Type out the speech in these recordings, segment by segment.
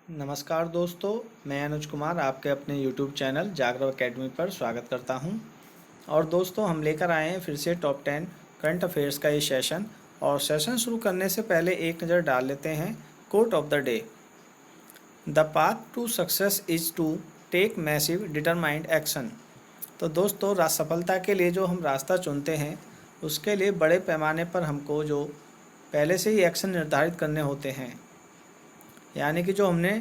नमस्कार दोस्तों, मैं अनुज कुमार आपके अपने YouTube चैनल जागरण एकेडमी पर स्वागत करता हूं। और दोस्तों, हम लेकर आए हैं फिर से टॉप 10 करंट अफेयर्स का ये सेशन। और सेशन शुरू करने से पहले एक नज़र डाल लेते हैं quote of the day. The path to success is to take massive determined action. तो दोस्तों, सफलता के लिए जो हम रास्ता चुनते हैं उसके लिए बड़े पैमाने पर हमको जो पहले से ही एक्शन निर्धारित करने होते हैं, यानी कि जो हमने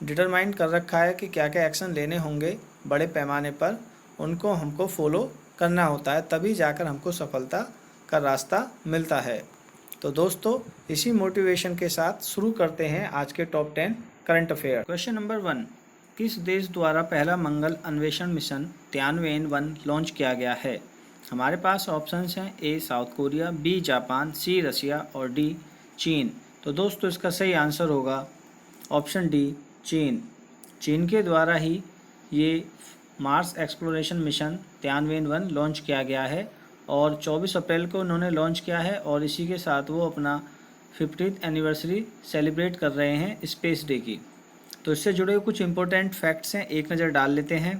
डिटरमाइन कर रखा है कि क्या क्या एक्शन लेने होंगे बड़े पैमाने पर, उनको हमको फॉलो करना होता है, तभी जाकर हमको सफलता का रास्ता मिलता है। तो दोस्तों, इसी मोटिवेशन के साथ शुरू करते हैं आज के top 10 current affair. Question number 1, किस देश द्वारा पहला मंगल अन्वेषण मिशन तियानवेन-1 लॉन्च किया गया है? हमारे पास ऑप्शंस हैं ए साउथ कोरिया, बी जापान, सी रसिया और डी चीन। तो दोस्तों, इसका सही आंसर होगा ऑप्शन डी चीन। चीन के द्वारा ही ये मार्स एक्सप्लोरेशन मिशन तियानवेन-1 लॉन्च किया गया है और 24 अप्रैल को उन्होंने लॉन्च किया है और इसी के साथ वो अपना 50th एनिवर्सरी सेलिब्रेट कर रहे हैं स्पेस डे की। तो इससे जुड़े हुए कुछ इंपॉर्टेंट फैक्ट्स हैं, एक नज़र डाल लेते हैं।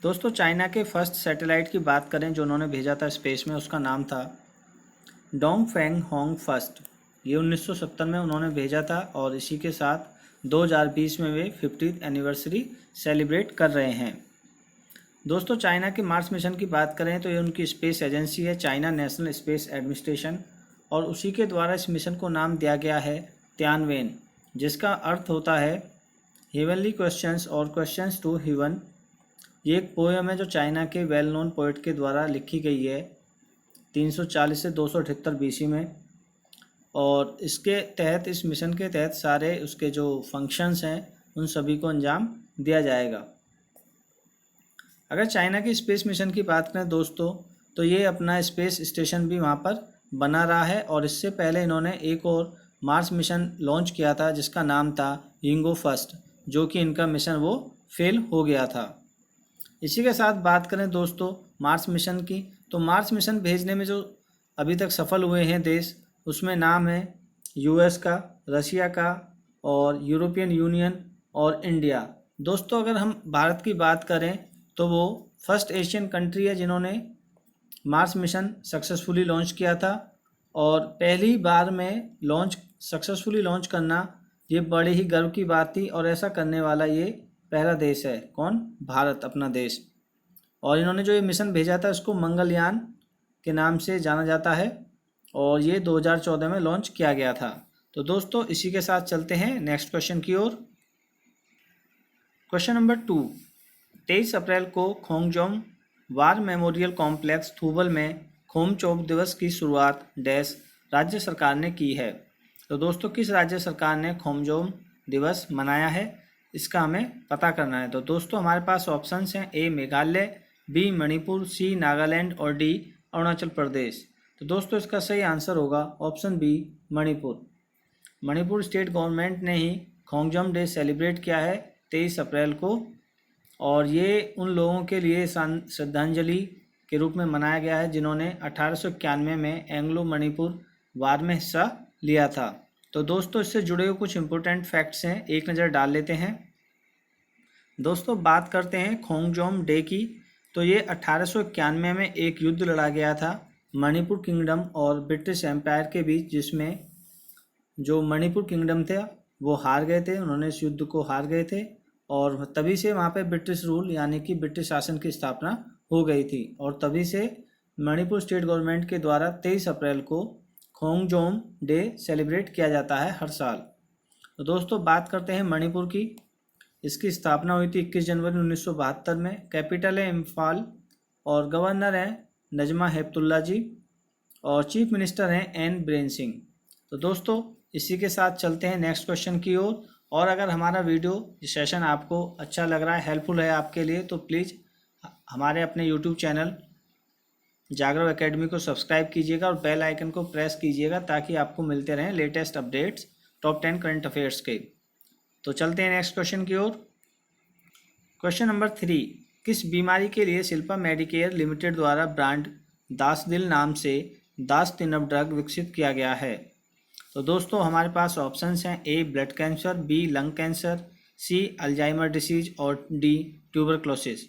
दोस्तों, चाइना के फर्स्ट सैटेलाइट की बात करें जो उन्होंने भेजा था स्पेस में, उसका नाम था डोंगफेंग होंग फर्स्ट। ये 1970 में उन्होंने भेजा था और इसी के साथ 2020 में वे 50th एनिवर्सरी सेलिब्रेट कर रहे हैं। दोस्तों, चाइना के मार्स मिशन की बात करें तो ये उनकी स्पेस एजेंसी है, चाइना नेशनल स्पेस एडमिनिस्ट्रेशन, और उसी के द्वारा इस मिशन को नाम दिया गया है तियानवेन, जिसका अर्थ होता है हेवनली क्वेश्चंस और क्वेश्चंस टू हेवन। ये एक पोएम है जो चाइना के वेल नोन पोइट के द्वारा लिखी गई है 340 से 278 BC में, और इसके तहत, इस मिशन के तहत सारे उसके जो फंक्शंस हैं उन सभी को अंजाम दिया जाएगा। अगर चाइना की स्पेस मिशन की बात करें दोस्तों, तो ये अपना स्पेस स्टेशन भी वहाँ पर बना रहा है और इससे पहले इन्होंने एक और मार्स मिशन लॉन्च किया था जिसका नाम था यिंगो फर्स्ट, जो कि इनका मिशन वो फेल हो गया था। इसी के साथ बात करें दोस्तों मार्स मिशन की, तो मार्स मिशन भेजने में जो अभी तक सफल हुए हैं देश, उसमें नाम है यूएस का, रशिया का और यूरोपियन यूनियन और इंडिया। दोस्तों, अगर हम भारत की बात करें तो वो फर्स्ट एशियन कंट्री है जिन्होंने मार्स मिशन सक्सेसफुली लॉन्च किया था, और पहली बार में सक्सेसफुली लॉन्च करना ये बड़े ही गर्व की बात थी, और ऐसा करने वाला ये पहला देश है। कौन? भारत, अपना देश। और इन्होंने जो ये मिशन भेजा था उसको मंगलयान के नाम से जाना जाता है और ये 2014 में लॉन्च किया गया था। तो दोस्तों, इसी के साथ चलते हैं नेक्स्ट क्वेश्चन की ओर। क्वेश्चन नंबर 2, 23 अप्रैल को खोंगजोम वार मेमोरियल कॉम्प्लेक्स थूबल में खोमचोब दिवस की शुरुआत डैश राज्य सरकार ने की है? तो दोस्तों, किस राज्य सरकार ने खोमजोम दिवस मनाया है, इसका हमें पता करना है। तो दोस्तों, हमारे पास ऑप्शंस हैं ए मेघालय, बी मणिपुर, सी नागालैंड और डी अरुणाचल प्रदेश। तो दोस्तों, इसका सही आंसर होगा option B Manipur. Manipur state government ने ही खोंगजोम डे सेलिब्रेट किया है 23 अप्रैल को, और ये उन लोगों के लिए श्रद्धांजलि के रूप में मनाया गया है जिन्होंने 1891 में एंग्लो मणिपुर वार में हिस्सा लिया था। तो दोस्तों, इससे जुड़े हुए कुछ इंपॉर्टेंट फैक्ट्स हैं, एक नज़र डाल लेते हैं। दोस्तों, बात करते हैं खोंगजोम डे की, तो ये 1891 में एक युद्ध लड़ा गया था मणिपुर किंगडम और ब्रिटिश एम्पायर के बीच, जिसमें जो मणिपुर किंगडम थे वो हार गए थे, उन्होंने इस युद्ध को हार गए थे, और तभी से वहाँ पे ब्रिटिश रूल यानी कि ब्रिटिश शासन की स्थापना हो गई थी, और तभी से मणिपुर स्टेट गवर्नमेंट के द्वारा 23 अप्रैल को खोंगजोम डे सेलिब्रेट किया जाता है हर साल। तो दोस्तों, बात करते हैं मणिपुर की। इसकी स्थापना हुई थी 21 जनवरी 1972 में। कैपिटल है इम्फाल और गवर्नर हैं नजमा हेपतुल्ला जी और चीफ मिनिस्टर हैं एन बीरेन सिंह। तो दोस्तों, इसी के साथ चलते हैं नेक्स्ट क्वेश्चन की ओर। और अगर हमारा वीडियो सेशन आपको अच्छा लग रहा है, हेल्पफुल है आपके लिए, तो प्लीज़ हमारे अपने यूट्यूब चैनल जागरण एकेडमी को सब्सक्राइब कीजिएगा और बेल आइकन को प्रेस कीजिएगा ताकि आपको मिलते रहें latest updates top 10 current affairs के। तो चलते हैं नेक्स्ट क्वेश्चन की ओर। क्वेश्चन नंबर 3, किस बीमारी के लिए शिल्पा मेडिकेयर लिमिटेड द्वारा ब्रांड दासदिल नाम से दासतिनब ड्रग विकसित किया गया है? तो दोस्तों हमारे पास ऑप्शंस हैं A blood cancer, B lung cancer, C Alzheimer disease और डी ट्यूबरक्लोसिस।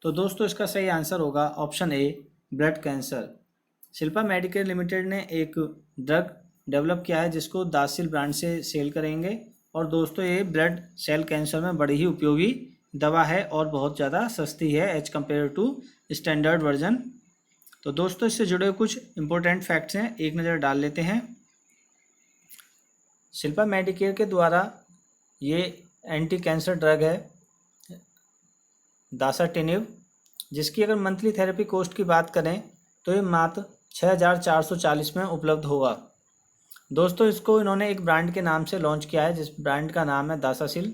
तो दोस्तों इसका सही आंसर होगा option A blood cancer. Shilpa Medicare Limited ने एक ड्रग डेवलप किया है जिसको दासिल ब्रांड से सेल करेंगे। और दोस्तों ये ब्लड सेल कैंसर में बड़ी ही उपयोगी दवा है और बहुत ज़्यादा सस्ती है as compared to standard version. तो दोस्तों इससे जुड़े कुछ इंपॉर्टेंट फैक्ट्स हैं, एक नज़र डाल लेते हैं। शिल्पा मेडिकेयर के द्वारा ये एंटी कैंसर ड्रग है दासाटिनिब, जिसकी अगर मंथली थेरेपी कॉस्ट की बात करें तो ये मात्र 6,440 में उपलब्ध होगा। दोस्तों इसको इन्होंने एक ब्रांड के नाम से लॉन्च किया है जिस ब्रांड का नाम है दासासिल।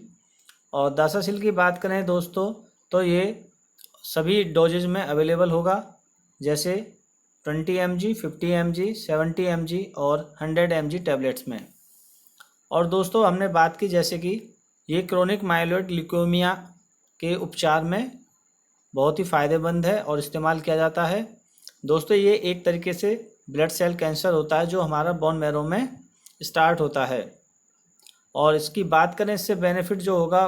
और दासासिल की बात करें दोस्तों तो ये सभी डोजेज में अवेलेबल होगा, जैसे 20 mg, 50 mg, 70 mg और 100 mg टैबलेट्स में। और दोस्तों हमने बात की जैसे कि ये क्रोनिक माइलोइड ल्यूकेमिया के उपचार में बहुत ही फ़ायदेमंद है और इस्तेमाल किया जाता है। दोस्तों ये एक तरीके से ब्लड सेल कैंसर होता है जो हमारा बोन मैरो में स्टार्ट होता है। और इसकी बात करें इससे बेनिफिट जो होगा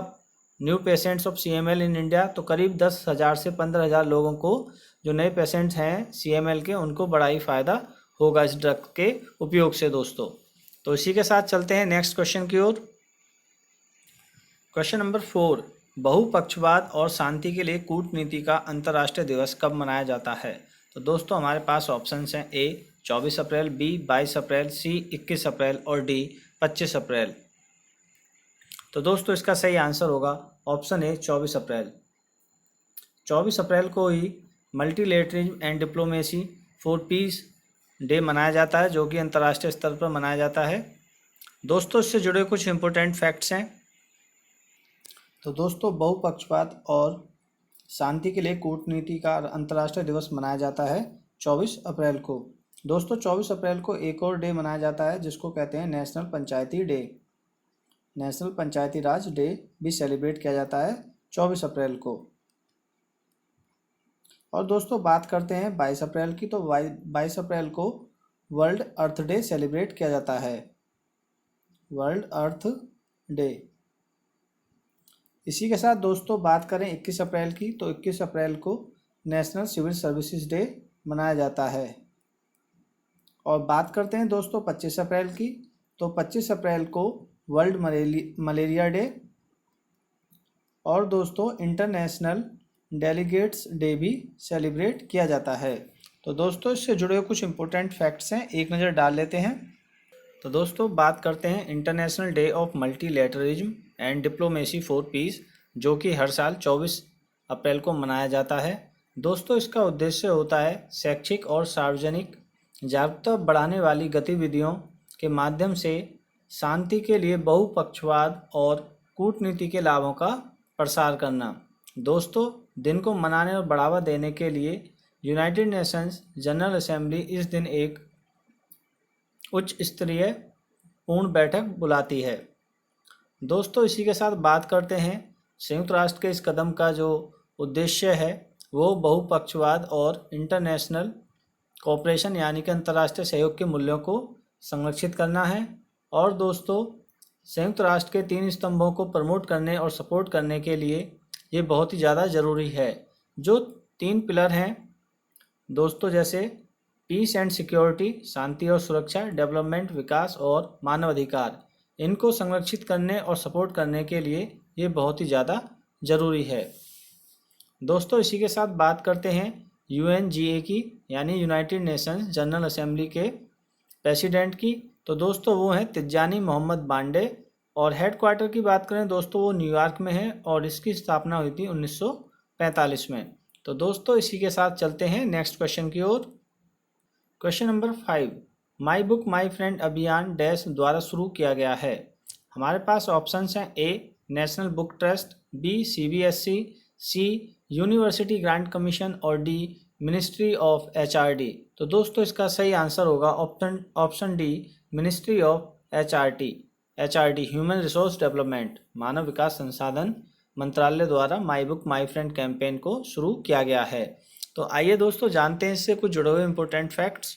new patients of CML in India, तो करीब 10,000 से 15,000 लोगों को जो नए पेशेंट्स हैं CML के उनको बड़ा ही फ़ायदा होगा इस ड्रग के उपयोग से दोस्तों। तो इसी के साथ चलते हैं नेक्स्ट क्वेश्चन की ओर। क्वेश्चन नंबर 4, बहुपक्षवाद और शांति के लिए कूटनीति का अंतर्राष्ट्रीय दिवस कब मनाया जाता है? तो दोस्तों हमारे पास ऑप्शंस हैं ए 24 अप्रैल, बी 22 अप्रैल, सी 21 अप्रैल और डी 25 अप्रैल। तो दोस्तों इसका सही आंसर होगा ऑप्शन ए 24 अप्रैल। 24 अप्रैल को ही Multilateralism and Diplomacy for Peace Day मनाया जाता है जो कि अंतर्राष्ट्रीय स्तर पर मनाया जाता है। दोस्तों इससे जुड़े कुछ इंपॉर्टेंट फैक्ट्स हैं। तो दोस्तों बहुपक्षवाद और शांति के लिए कूटनीति का अंतर्राष्ट्रीय दिवस मनाया जाता है 24 अप्रैल को। दोस्तों 24 अप्रैल को एक और डे मनाया जाता है जिसको कहते हैं नेशनल पंचायती डे। नेशनल पंचायती राज डे भी सेलिब्रेट किया जाता है 24 अप्रैल को। और दोस्तों बात करते हैं 22 अप्रैल की, तो 22 अप्रैल को वर्ल्ड अर्थ डे सेलिब्रेट किया जाता है, वर्ल्ड अर्थ डे। इसी के साथ दोस्तों बात करें 21 अप्रैल की, तो 21 अप्रैल को नेशनल सिविल सर्विसेज डे मनाया जाता है। और बात करते हैं दोस्तों 25 अप्रैल की, तो 25 अप्रैल को वर्ल्ड मलेरिया डे और दोस्तों इंटरनेशनल डेलीगेट्स डे भी सेलिब्रेट किया जाता है। तो दोस्तों इससे जुड़े हुए कुछ इंपॉर्टेंट फैक्ट्स हैं, एक नज़र डाल लेते हैं। तो दोस्तों बात करते हैं international day of multilateralism and Diplomacy for piece, जो कि हर साल 24 अप्रैल को मनाया जाता है। दोस्तों इसका उद्देश्य होता है शैक्षिक और सार्वजनिक जागरूकता बढ़ाने वाली गतिविधियों के माध्यम से शांति के लिए बहुपक्षवाद और कूटनीति के लाभों का प्रसार करना। दोस्तों दिन को मनाने और बढ़ावा देने के लिए यूनाइटेड नेशंस जनरल असेंबली इस दिन एक उच्च स्तरीय पूर्ण बैठक बुलाती है। दोस्तों इसी के साथ बात करते हैं संयुक्त राष्ट्र के इस कदम का जो उद्देश्य है वो बहुपक्षवाद और इंटरनेशनल कोऑपरेशन यानी कि अंतर्राष्ट्रीय सहयोग के मूल्यों को संरक्षित करना है। और दोस्तों संयुक्त राष्ट्र के 3 स्तंभों को प्रमोट करने और सपोर्ट करने के लिए ये बहुत ही ज़्यादा ज़रूरी है। जो 3 पिलर हैं दोस्तों, जैसे पीस एंड सिक्योरिटी, शांति और सुरक्षा, डेवलपमेंट विकास और मानवाधिकार, इनको संरक्षित करने और सपोर्ट करने के लिए ये बहुत ही ज़्यादा ज़रूरी है। दोस्तों इसी के साथ बात करते हैं UNGA की यानी यूनाइटेड नेशंस जनरल असेंबली के प्रेसिडेंट की। तो दोस्तों वो हैं तिजानी मोहम्मद बांडे और हेडक्वार्टर की बात करें दोस्तों वो न्यूयॉर्क में है और इसकी स्थापना हुई थी 1945 में। तो दोस्तों इसी के साथ चलते हैं नेक्स्ट क्वेश्चन की ओर। Question number 5, my book my friend अभियान डैश द्वारा शुरू किया गया है। हमारे पास ऑप्शंस हैं A National Book Trust, B CBSE, C University Grant Commission और डी मिनिस्ट्री ऑफ HRD। तो दोस्तों इसका सही आंसर होगा option D Ministry of HRD Human Resource Development, मानव विकास संसाधन मंत्रालय द्वारा my book my friend campaign को शुरू किया गया है। तो आइए दोस्तों जानते हैं इससे कुछ जुड़े हुए इंपॉर्टेंट फैक्ट्स।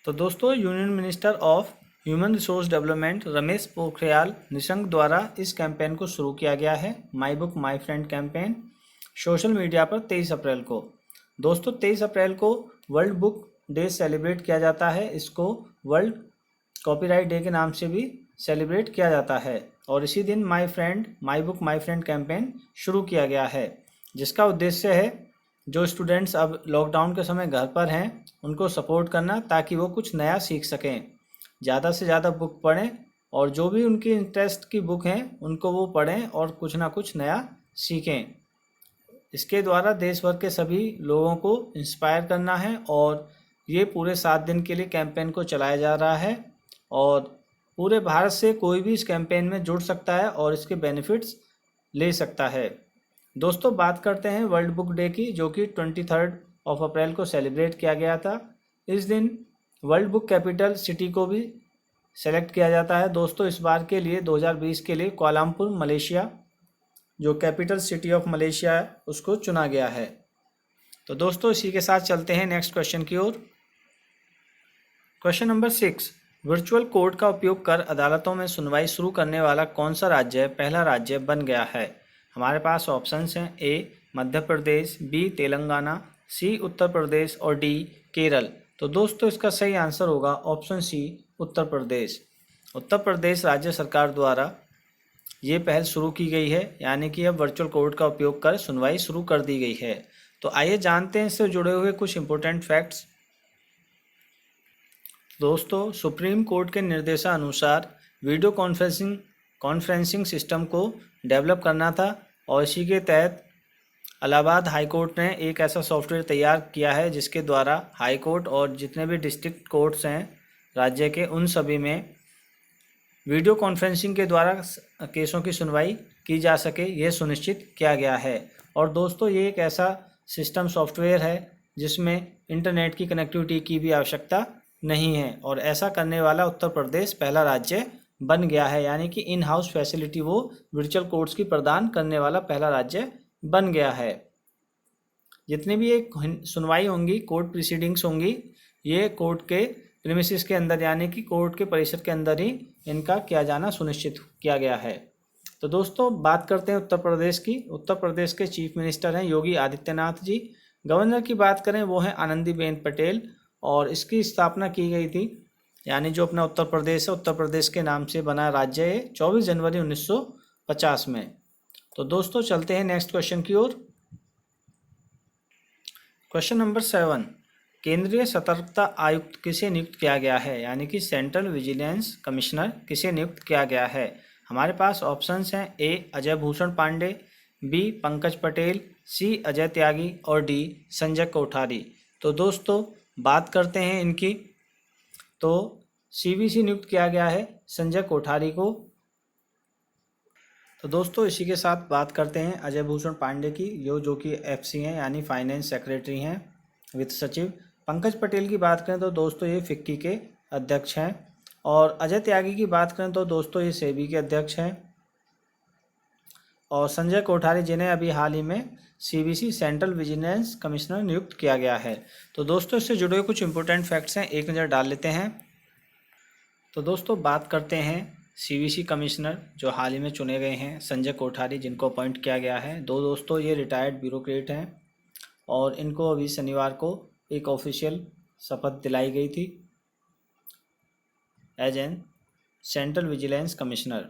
तो दोस्तों union minister of human Resource development Ramesh Pokhriyal Nishank द्वारा इस कैंपेन को शुरू किया गया है, माई book my friend campaign, social media पर 23 अप्रैल को। दोस्तों 23 अप्रैल को वर्ल्ड बुक डे सेलिब्रेट किया जाता है। इसको वर्ल्ड कॉपीराइट डे के नाम से भी सेलिब्रेट किया जाता है और इसी दिन माई बुक माई फ्रेंड कैंपेन शुरू किया गया है, जिसका उद्देश्य है जो स्टूडेंट्स अब लॉकडाउन के समय घर पर हैं उनको सपोर्ट करना, ताकि वो कुछ नया सीख सकें, ज़्यादा से ज़्यादा बुक पढ़ें और जो भी उनकी इंटरेस्ट की बुक हैं उनको वो पढ़ें और कुछ ना कुछ नया सीखें। इसके द्वारा देश भर के सभी लोगों को इंस्पायर करना है और ये पूरे 7 दिन के लिए कैंपेन को चलाया जा रहा है और पूरे भारत से कोई भी इस कैंपेन में जुड़ सकता है और इसके बेनिफिट्स ले सकता है। दोस्तों बात करते हैं वर्ल्ड बुक डे की, जो कि 23 अप्रैल को सेलिब्रेट किया गया था। इस दिन वर्ल्ड बुक कैपिटल सिटी को भी सेलेक्ट किया जाता है। दोस्तों इस बार के लिए 2020 के लिए कोलंबो मलेशिया जो कैपिटल सिटी ऑफ मलेशिया है उसको चुना गया है। तो दोस्तों इसी के साथ चलते हैं नेक्स्ट क्वेश्चन की ओर। क्वेश्चन नंबर 6, वर्चुअल कोर्ट का उपयोग कर अदालतों में सुनवाई शुरू करने वाला कौन सा राज्य पहला राज्य बन गया है? हमारे पास ऑप्शंस हैं, ए मध्य प्रदेश, बी तेलंगाना, सी उत्तर प्रदेश और डी केरल। तो दोस्तों इसका सही आंसर होगा ऑप्शन सी उत्तर प्रदेश। उत्तर प्रदेश राज्य सरकार द्वारा ये पहल शुरू की गई है, यानी कि अब वर्चुअल कोर्ट का उपयोग कर सुनवाई शुरू कर दी गई है। तो आइए जानते हैं इससे जुड़े हुए कुछ इंपॉर्टेंट फैक्ट्स। दोस्तों सुप्रीम कोर्ट के निर्देशानुसार वीडियो कॉन्फ्रेंसिंग सिस्टम को डेवलप करना था और इसी के तहत इलाहाबाद हाई कोर्ट ने एक ऐसा सॉफ्टवेयर तैयार किया है जिसके द्वारा हाई कोर्ट और जितने भी डिस्ट्रिक्ट कोर्ट्स हैं राज्य के उन सभी में वीडियो कॉन्फ्रेंसिंग के द्वारा केसों की सुनवाई की जा सके, यह सुनिश्चित किया गया है। और दोस्तों ये एक ऐसा सिस्टम सॉफ्टवेयर है जिसमें इंटरनेट की कनेक्टिविटी की भी आवश्यकता नहीं है और ऐसा करने वाला उत्तर प्रदेश पहला राज्य बन गया है, यानी कि इन हाउस फैसिलिटी वो वर्चुअल कोर्ट्स की प्रदान करने वाला पहला राज्य बन गया है। जितनी भी एक सुनवाई होंगी, कोर्ट प्रोसीडिंग्स होंगी, ये कोर्ट के प्रीमिसेस के अंदर यानी कि कोर्ट के परिसर के अंदर ही इनका किया जाना सुनिश्चित किया गया है। तो दोस्तों बात करते हैं उत्तर प्रदेश की। उत्तर प्रदेश के चीफ मिनिस्टर हैं योगी आदित्यनाथ जी। गवर्नर की बात करें वो हैं आनंदीबेन पटेल और इसकी स्थापना की गई थी, यानी जो अपना उत्तर प्रदेश है उत्तर प्रदेश के नाम से बना राज्य है 24 जनवरी 1950 में। तो दोस्तों चलते हैं नेक्स्ट क्वेश्चन की ओर। क्वेश्चन नंबर 7, केंद्रीय सतर्कता आयुक्त किसे नियुक्त किया गया है, यानी कि सेंट्रल विजिलेंस कमिश्नर किसे नियुक्त किया गया है? हमारे पास ऑप्शंस हैं, ए अजय भूषण पांडे, बी पंकज पटेल, सी अजय त्यागी और डी संजय कोठारी। तो दोस्तों बात करते हैं इनकी, तो सीवीसी नियुक्त किया गया है संजय कोठारी को। तो दोस्तों इसी के साथ बात करते हैं अजय भूषण पांडे की, जो कि एफसी हैं यानी फाइनेंस सेक्रेटरी हैं, वित्त सचिव। पंकज पटेल की बात करें तो दोस्तों ये फिक्की के अध्यक्ष हैं और अजय त्यागी की बात करें तो दोस्तों ये सेबी के अध्यक्ष हैं और संजय कोठारी जिन्हें अभी हाल ही में सीवीसी सेंट्रल विजिलेंस कमिश्नर नियुक्त किया गया है। तो दोस्तों इससे जुड़े कुछ इंपॉर्टेंट फैक्ट्स हैं, एक नज़र डाल लेते हैं। तो दोस्तों बात करते हैं सीवीसी कमिश्नर जो हाल ही में चुने गए हैं संजय कोठारी, जिनको अपॉइंट किया गया है। दोस्तों ये रिटायर्ड ब्यूरोक्रेट हैं और इनको अभी शनिवार को एक ऑफिशियल शपथ दिलाई गई थी as an central vigilance commissioner.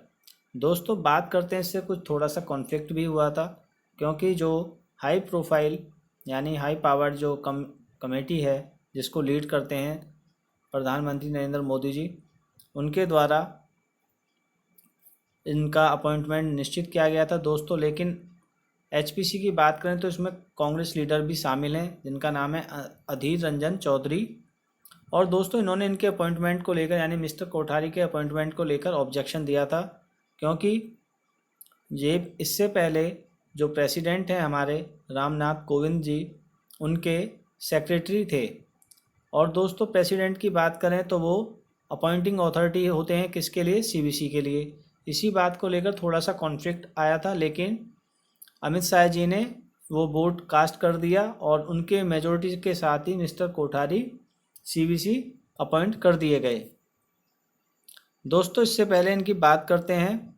दोस्तों बात करते हैं इससे कुछ थोड़ा सा कॉन्फ्लिक्ट भी हुआ था, क्योंकि जो हाई प्रोफाइल यानी हाई पावर्ड जो कमेटी है जिसको लीड करते हैं प्रधानमंत्री नरेंद्र मोदी जी, उनके द्वारा इनका अपॉइंटमेंट निश्चित किया गया था दोस्तों। लेकिन एचपीसी की बात करें तो इसमें कांग्रेस लीडर भी शामिल हैं जिनका नाम है अधीर रंजन चौधरी। और दोस्तों इन्होंने इनके अपॉइंटमेंट को लेकर यानी मिस्टर कोठारी के अपॉइंटमेंट को लेकर ऑब्जेक्शन दिया था, क्योंकि ये इससे पहले जो प्रेसिडेंट हैं हमारे रामनाथ कोविंद जी उनके सेक्रेटरी थे। और दोस्तों प्रेसिडेंट की बात करें तो वो अपॉइंटिंग अथॉरिटी होते हैं किसके लिए, सीवीसी के लिए। इसी बात को लेकर थोड़ा सा कॉन्फ्लिक्ट आया था, लेकिन अमित शाह जी ने वो वोट कास्ट कर दिया और उनके मेजोरिटी के साथ ही मिस्टर कोठारी सीवीसी अपॉइंट कर दिए गए। दोस्तों इससे पहले इनकी बात करते हैं,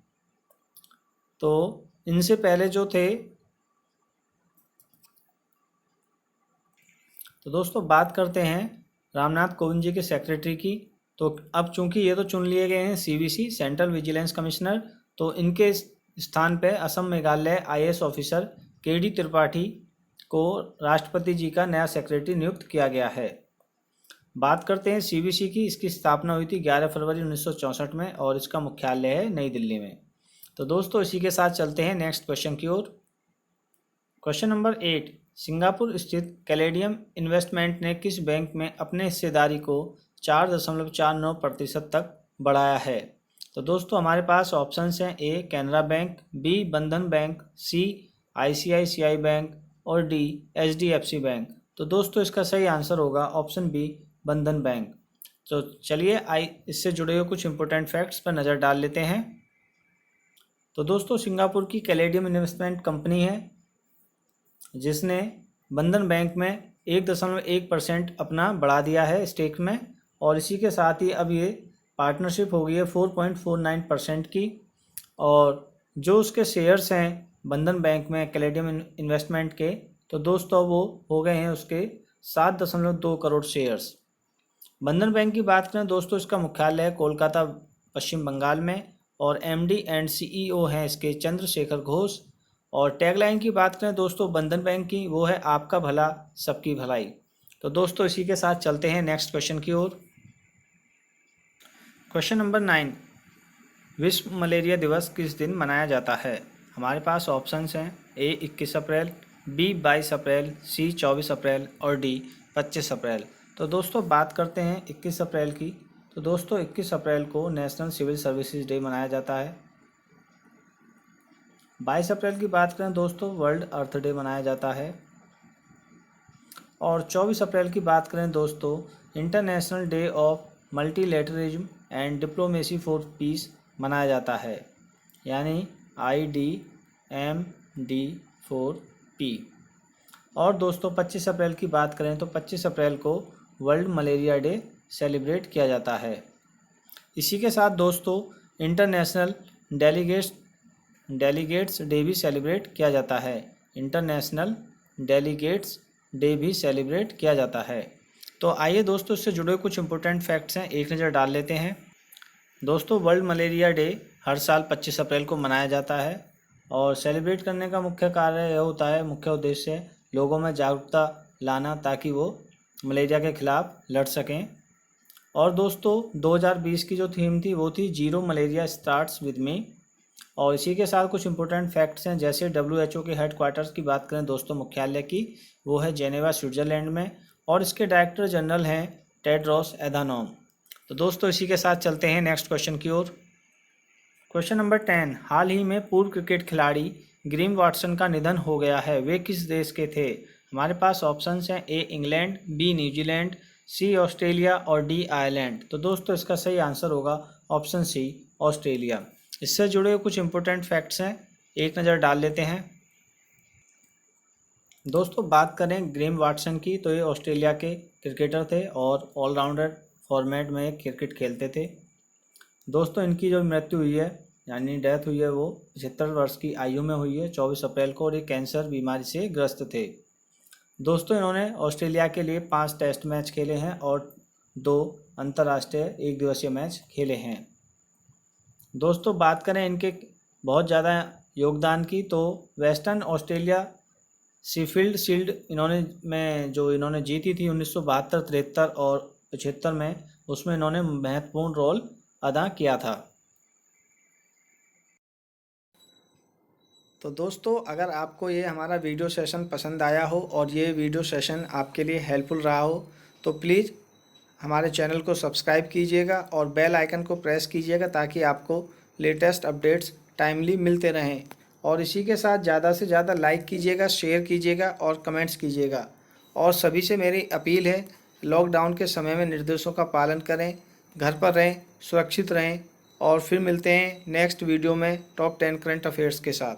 तो इनसे पहले जो थे, तो दोस्तों बात करते हैं रामनाथ कोविंद जी के सेक्रेटरी की। तो अब चूंकि ये तो चुन लिए गए हैं सीवीसी, सेंट्रल विजिलेंस कमिश्नर, तो इनके स्थान पे Assam Meghalaya IAS officer KD Tripathi को राष्ट्रपति जी का नया सेक्रेटरी नियुक्त किया गया है। बात करते हैं सीवीसी की। इसकी स्थापना हुई थी 11 फरवरी 1964 में और इसका मुख्यालय है नई दिल्ली में। तो दोस्तों इसी के साथ चलते हैं नेक्स्ट क्वेश्चन की ओर। क्वेश्चन नंबर 8, सिंगापुर स्थित कैलेडियम इन्वेस्टमेंट ने किस बैंक में अपने हिस्सेदारी को 4.49% तक बढ़ाया है? तो दोस्तों हमारे पास ऑप्शंस हैं, ए कैनरा बैंक, बी बंधन बैंक, सी आईसीआईसीआई बैंक और डी एचडीएफसी बैंक। तो दोस्तों इसका सही आंसर होगा ऑप्शन बी बंधन बैंक। तो चलिए इससे जुड़े हुए कुछ इंपॉर्टेंट फैक्ट्स पर नज़र डाल लेते हैं। तो दोस्तों सिंगापुर की कैलेडियम इन्वेस्टमेंट कंपनी है जिसने बंधन बैंक में 1.1% अपना बढ़ा दिया है स्टेक में, और इसी के साथ ही अब ये पार्टनरशिप हो गई है 4.49% की। और जो उसके शेयर्स हैं बंधन बैंक में कैलेडियम इन्वेस्टमेंट के, तो दोस्तों वो हो गए हैं उसके 7.2 करोड़ शेयर्स। बंधन बैंक की बात करें दोस्तों, इसका मुख्यालय है कोलकाता पश्चिम बंगाल में, और एमडी एंड सीईओ हैं इसके चंद्रशेखर घोष। और टैगलाइन की बात करें दोस्तों बंधन बैंक की, वो है आपका भला सबकी भलाई। तो दोस्तों इसी के साथ चलते हैं नेक्स्ट क्वेश्चन की ओर। क्वेश्चन नंबर 9, विश्व मलेरिया दिवस किस दिन मनाया जाता है? हमारे पास ऑप्शंस हैं, ए 21 अप्रैल, बी 22 अप्रैल, सी 24 अप्रैल और डी 25 अप्रैल। तो दोस्तों बात करते हैं 21 अप्रैल की। तो दोस्तों 21 अप्रैल को नेशनल सिविल सर्विसेज डे मनाया जाता है। 22 अप्रैल की बात करें दोस्तों, वर्ल्ड अर्थ डे मनाया जाता है। और 24 अप्रैल की बात करें दोस्तों, international day of multilateralism and Diplomacy for piece मनाया जाता है, यानी IDMD4P। और दोस्तों 25 अप्रैल की बात करें तो 25 अप्रैल को वर्ल्ड मलेरिया डे सेलिब्रेट किया जाता है। इसी के साथ दोस्तों इंटरनेशनल डेलीगेट्स डे भी सेलिब्रेट किया जाता है। इंटरनेशनल डेलीगेट्स डे भी सेलिब्रेट किया जाता है। तो आइए दोस्तों इससे जुड़े कुछ इंपॉर्टेंट फैक्ट्स हैं, एक नज़र डाल लेते हैं। दोस्तों वर्ल्ड मलेरिया डे हर साल 25 अप्रैल को मनाया जाता है, और सेलिब्रेट करने का मुख्य कार्य यह होता है, मुख्य उद्देश्य लोगों में जागरूकता लाना ताकि वो मलेरिया के खिलाफ लड़ सकें। और दोस्तों 2020 की जो थीम थी वो थी zero malaria starts with me. और इसी के साथ कुछ इंपॉर्टेंट फैक्ट्स हैं, जैसे WHO के हेडक्वार्टर्स की बात करें दोस्तों मुख्यालय की, वो है जेनेवा स्विट्ज़रलैंड में, और इसके डायरेक्टर जनरल हैं टेड्रोस एधानोम। तो दोस्तों इसी के साथ चलते हैं नेक्स्ट क्वेश्चन की ओर। क्वेश्चन नंबर 10, हाल ही में पूर्व क्रिकेट खिलाड़ी ग्रीम वाटसन का निधन हो गया है, वे किस देश के थे? हमारे पास ऑप्शंस हैं, A England, B New Zealand, C Australia और डी आयरलैंड। तो दोस्तों इसका सही आंसर होगा ऑप्शन सी ऑस्ट्रेलिया। इससे जुड़े हुए कुछ इंपॉर्टेंट फैक्ट्स हैं, एक नज़र डाल लेते हैं। दोस्तों बात करें ग्रेम वाटसन की, तो ये ऑस्ट्रेलिया के क्रिकेटर थे और ऑलराउंडर फॉर्मेट में क्रिकेट खेलते थे। दोस्तों इनकी जो मृत्यु हुई है यानी डेथ हुई है वो 75 वर्ष की आयु में हुई है 24 अप्रैल को, और ये कैंसर बीमारी से ग्रस्त थे। दोस्तों इन्होंने ऑस्ट्रेलिया के लिए 5 टेस्ट मैच खेले हैं और 2 अंतर्राष्ट्रीय एक दिवसीय मैच खेले हैं। दोस्तों बात करें इनके बहुत ज़्यादा योगदान की, तो वेस्टर्न ऑस्ट्रेलिया शीफील्ड शील्ड इन्होंने जीती थी 1972, 73 और 75 में, उसमें इन्होंने महत्वपूर्ण रोल अदा किया था। तो दोस्तों अगर आपको ये हमारा वीडियो सेशन पसंद आया हो और ये वीडियो सेशन आपके लिए हेल्पफुल रहा हो, तो प्लीज़ हमारे चैनल को सब्सक्राइब कीजिएगा और बेल आइकन को प्रेस कीजिएगा ताकि आपको लेटेस्ट अपडेट्स टाइमली मिलते रहें। और इसी के साथ ज़्यादा से ज़्यादा लाइक कीजिएगा, शेयर कीजिएगा और कमेंट्स कीजिएगा। और सभी से मेरी अपील है, लॉकडाउन के समय में निर्देशों का पालन करें, घर पर रहें, सुरक्षित रहें, और फिर मिलते हैं नेक्स्ट वीडियो में टॉप 10 करंट अफेयर्स के साथ।